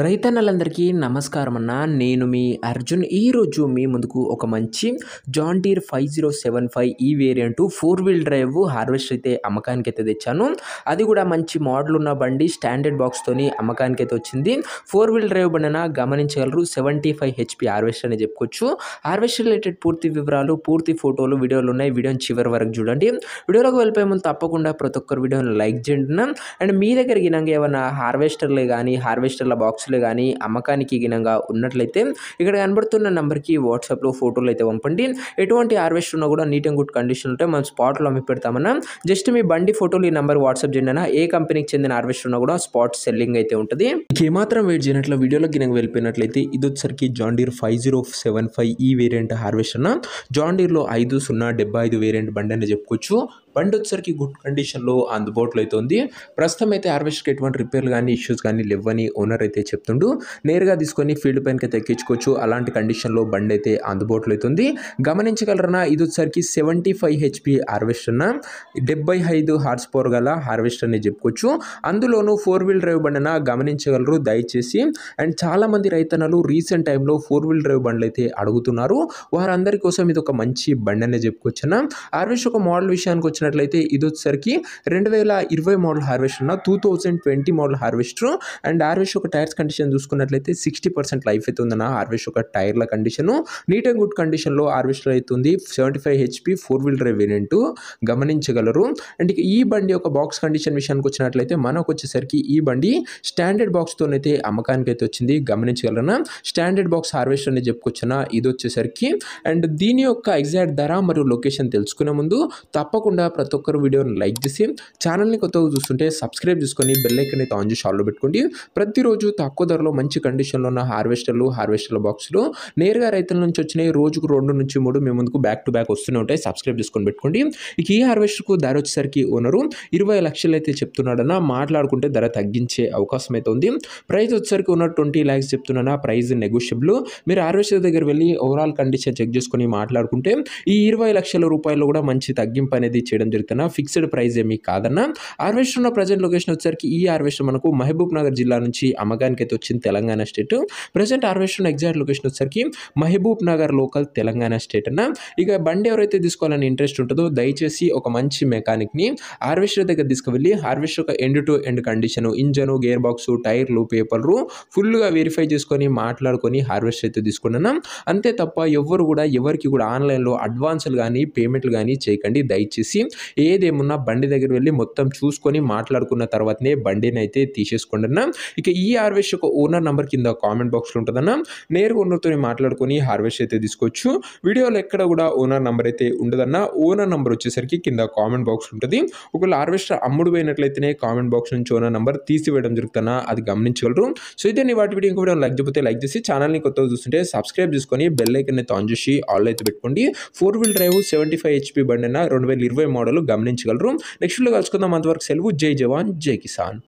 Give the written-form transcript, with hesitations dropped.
రైతన్నలందరికీ నమస్కారం అన్న. నేను మీ అర్జున్. ఈరోజు మీ ముందుకు ఒక మంచి జాన్ డీర్ 5075 ఈ వేరియంట్ 4 వీల్ డ్రైవ్ హార్వెస్టర్ అయితే అమ్మకానికైతే తెచ్చాను. అది కూడా మంచి మోడల్ ఉన్న బండి స్టాండర్డ్ బాక్స్తోని అమ్మకానికైతే వచ్చింది. 4 వీల్ డ్రైవ్ బండిన గమనించగలరు. 75 హెచ్పి హార్వెస్టర్ అని చెప్పుకోవచ్చు. హార్వెస్టర్ రిలేటెడ్ పూర్తి వివరాలు, పూర్తి ఫోటోలు, వీడియోలు ఉన్నాయి. వీడియోని చివరి వరకు చూడండి. వీడియోలోకి వెళ్ళిపోయే ముందు తప్పకుండా ప్రతి ఒక్కరు వీడియోని లైక్ చేయండి. అండ్ మీ దగ్గర గినంగా ఏమైనా హార్వెస్టర్లే కానీ హార్వెస్టర్ల బాక్స్ కానీ అమ్మకానికి గినంగా ఉన్నట్లయితే ఇక్కడ కనబడుతున్న నెంబర్కి వాట్సాప్లో ఫోటోలు అయితే పంపండి. ఎటువంటి హార్వెస్టర్ ఉన్నా కూడా నీట్ అండ్ గుడ్ కండిషన్ ఉంటే మనం స్పాట్లో అమ్మి పెడతామన్నా. జస్ట్ మీ బండి ఫోటోలు ఈ నెంబర్ వాట్సాప్ చేయండి అన్న. ఏ కంపెనీకి చెందిన హార్వెస్టర్ ఉన్నా కూడా స్పాట్ సెల్లింగ్ అయితే ఉంటుంది. ఏమాత్రం వెయిట్ చేయనట్లు వీడియోలో గినంగా వెళ్ళిపోయినట్లయితే ఇది వచ్చరికి జాన్ డీర్ 5075 ఈ వేరియంట్ హార్వెస్టర్ అన్న. జాన్ డీర్లో 5075 వేరియంట్ బండి అని చెప్పుకోవచ్చు. బండి వచ్చరికి గుడ్ కండిషన్లో అందుబాటులో అయితే ఉంది. ప్రస్తుతం అయితే హార్వెస్టర్కి ఎటువంటి రిపేర్లు కానీ ఇష్యూస్ కానీ లేవని ఓనర్ అయితే చెప్తుండు. నేరుగా తీసుకొని ఫీల్డ్ పైనకి అయితే ఎక్కించుకోవచ్చు. అలాంటి కండిషన్లో బండి అయితే అందుబాటులో అవుతుంది. గమనించగలరన్నా ఇది వచ్చరికి 75 హెచ్పి హార్వెస్టర్ అన్న. 75 హార్స్ పవర్ గల హార్వెస్టర్ అని చెప్పుకోవచ్చు. అందులోనూ 4 వీల్ డ్రైవ్ బండి అన్న. గమనించగలరు దయచేసి. అండ్ చాలామంది రైతన్నలు రీసెంట్ టైంలో 4 వీల్ డ్రైవ్ బండ్లు అయితే అడుగుతున్నారు. వారందరి కోసం ఇది ఒక మంచి బండి అనే చెప్పుకోవచ్చు అన్న. హార్వెస్టర్ ఒక మోడల్ విషయానికి వచ్చినట్లయితే ఇది వచ్చరికి 2020 మోడల్ హార్వెస్టర్ అన్న. 2020 మోడల్ హార్వెస్టర్. అండ్ హార్వెస్టర్ ఒక టైర్స్ కండిషన్ చూసుకున్నట్లయితే 60% లైఫ్ అయితే ఉందన్న. హార్వెస్టర్ ఒక టైర్ల కండిషన్ నీట్ అండ్ గుడ్ కండిషన్లో హార్వెస్టర్ అవుతుంది. 75 హెచ్పి 4 వీల్ డ్రైవ్ వేరియంట్ గమనించగలరు. అండ్ ఈ బండి ఒక బాక్స్ కండిషన్ విషయానికి వచ్చినట్లయితే మనకు వచ్చేసరికి ఈ బండి స్టాండర్డ్ బాక్స్తోనైతే అమ్మకానికి అయితే వచ్చింది. గమనించగలరన్నా. స్టాండర్డ్ బాక్స్ హార్వెస్టర్ అని చెప్పుకొచ్చిన ఇది వచ్చేసరికి. అండ్ దీని యొక్క ఎగ్జాక్ట్ ధర మరియు లొకేషన్ తెలుసుకునే ముందు తప్పకుండా ప్రతి ఒక్కరు వీడియోని లైక్ చేసి ఛానల్ని కొత్తగా చూస్తుంటే సబ్స్క్రైబ్ చేసుకొని బెల్ ఐకాన్ అయితే ఆన్ చేసి ఆల్లో పెట్టుకోండి. ప్రతిరోజు తక్కువ ధరలో మంచి కండిషన్లో ఉన్న హార్వెస్టర్ల బాక్సులు నేరుగా రైతుల నుంచి వచ్చినాయి. రోజుకు 2 నుంచి 3 మీ ముందుకు బ్యాక్ టు బ్యాక్ వస్తూనే ఉంటాయి. సబ్స్క్రైబ్ చేసుకొని పెట్టుకోండి. ఇక ఈ హార్వెస్టర్కు ధర వచ్చేసరికి ఓనరు 20 లక్షలు అయితే చెప్తున్నాడన్న. మాట్లాడుకుంటే ధర తగ్గించే అవకాశం అయితే ఉంది. ప్రైస్ వచ్చేసరికి ఓనర్ 20 lakhs చెప్తున్నా. Price negotiable. మీరు హార్వెస్టర్ దగ్గర వెళ్ళి ఓవరాల్ కండిషన్ చెక్ చేసుకొని మాట్లాడుకుంటే ఈ 20 లక్షల రూపాయలు కూడా మంచి తగ్గింపు అనేది చేయడం జరుగుతున్నా. ఫిక్స్డ్ ప్రైస్ ఏమీ కాదన్న. హార్వెస్టర్ ఉన్న ప్రజెంట్ లొకేషన్ వచ్చేసరికి ఈ హార్వెస్టర్ మనకు మహబూబ్ నగర్ జిల్లా నుంచి అమ్మకానికి అయితే వచ్చింది. Telangana state. Present harvester exact location వచ్చేసరికి మహబూబ్ నగర్ లోకల్ తెలంగాణ స్టేట్ అన్న. ఇక బండి ఎవరైతే తీసుకోవాలని ఇంట్రెస్ట్ ఉంటుందో దయచేసి ఒక మంచి మెకానిక్ని హార్వెస్టర్ దగ్గర తీసుకువెళ్ళి హార్వెస్టర్ ఒక end to end condition, engine, gear box, టైర్లు, పేపర్లు ఫుల్గా వెరిఫై చేసుకొని మాట్లాడుకొని హార్వెస్టర్ అయితే తీసుకున్నాను. అంతే తప్ప ఎవరు కూడా ఎవరికి కూడా ఆన్లైన్లో అడ్వాన్సులు కానీ పేమెంట్లు కానీ చేయకండి దయచేసి. ఏదేమున్నా బండి దగ్గర వెళ్ళి మొత్తం చూసుకొని మాట్లాడుకున్న తర్వాతనే బండిని అయితే తీసేసుకోండి అన్న. ఇక ఈ హార్వెస్టర్ ఒక ఓనర్ నెంబర్ కింద కామెంట్ బాక్స్లో ఉంటుందన్న. నేరుగా ఓనర్తో మాట్లాడుకొని హార్వెస్టర్ అయితే తీసుకోవచ్చు. వీడియోలో ఎక్కడ కూడా ఓనర్ నెంబర్ అయితే ఉండదన్న. ఓనర్ నెంబర్ వచ్చేసరికి కింద కామెంట్ బాక్స్ ఉంటుంది. ఒకవేళ హార్వెస్టర్ అమ్ముడు పోయినట్లయితేనే కామెంట్ బాక్స్ నుంచి ఓనర్ నెంబర్ తీసివేయడం జరుగుతున్నా. అది గమనించగలరు. సో ఇదే వాటి వీడియో ఇంకో వీడియో లైక్ చేయకపోతే లైక్ చేసి ఛానల్ని కొత్తగా చూస్తుంటే సబ్స్క్రైబ్ చేసుకొని బెల్ ఐకాన్ అయితే ఆన్ చేసి ఆల్ అయితే పెట్టుకోండి. 4 వీల్ డ్రైవ్ 75 హెచ్పి బండి అన్న. 2020 మోడల్ గమనించగలరు. నెక్స్ట్ వీడియో కలుసుకుందాం. అంతవరకు సెలవు. జై జవాన్ జై కిసాన్.